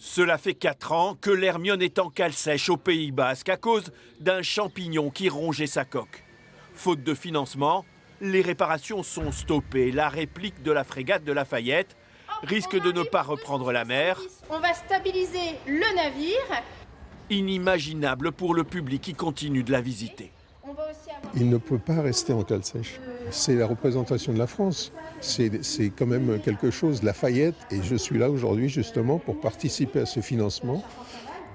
Cela fait 4 ans que l'Hermione est en cale sèche au Pays Basque à cause d'un champignon qui rongeait sa coque. Faute de financement, les réparations sont stoppées. La réplique de la frégate de Lafayette risque de ne pas reprendre la mer. On va stabiliser le navire. Inimaginable pour le public qui continue de la visiter. Il ne peut pas rester en cale sèche. C'est la représentation de la France. C'est quand même quelque chose, Lafayette. Et je suis là aujourd'hui justement pour participer à ce financement,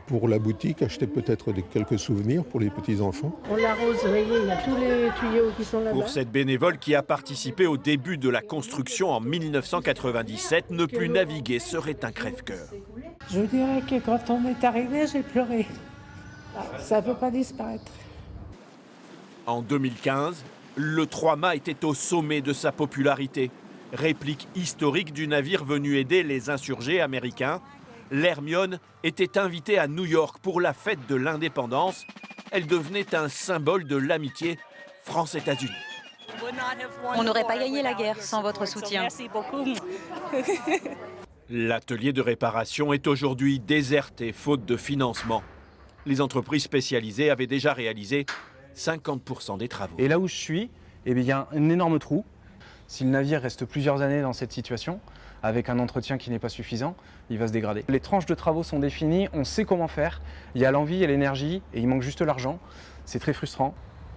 pour la boutique, acheter peut-être quelques souvenirs pour les petits-enfants. On l'arrose, vous voyez, il y a tous les tuyaux qui sont là-bas. Pour cette bénévole qui a participé au début de la construction en 1997, ne plus naviguer serait un crève-cœur. Je vous dirais que quand on est arrivé, j'ai pleuré. Ça ne peut pas disparaître. En 2015, le 3-mâts était au sommet de sa popularité. Réplique historique du navire venu aider les insurgés américains, l'Hermione était invitée à New York pour la fête de l'indépendance. Elle devenait un symbole de l'amitié France-États-Unis. On n'aurait pas gagné la guerre sans votre soutien. L'atelier de réparation est aujourd'hui déserté faute de financement. Les entreprises spécialisées avaient déjà réalisé 50% des travaux. Et là où je suis, eh bien, il y a un énorme trou. Si le navire reste plusieurs années dans cette situation, avec un entretien qui n'est pas suffisant, il va se dégrader. Les tranches de travaux sont définies, on sait comment faire, il y a l'envie et l'énergie, et il manque juste l'argent. C'est très frustrant.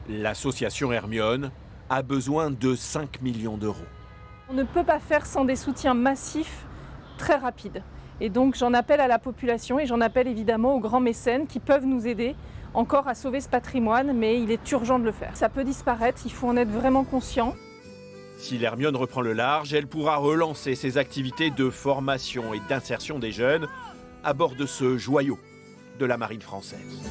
L'association Hermione a besoin de 5 millions d'euros. On ne peut pas faire sans des soutiens massifs très rapides. Et donc j'en appelle à la population et j'en appelle évidemment aux grands mécènes qui peuvent nous aider encore à sauver ce patrimoine, mais il est urgent de le faire. Ça peut disparaître, il faut en être vraiment conscient. Si l'Hermione reprend le large, elle pourra relancer ses activités de formation et d'insertion des jeunes à bord de ce joyau de la marine française.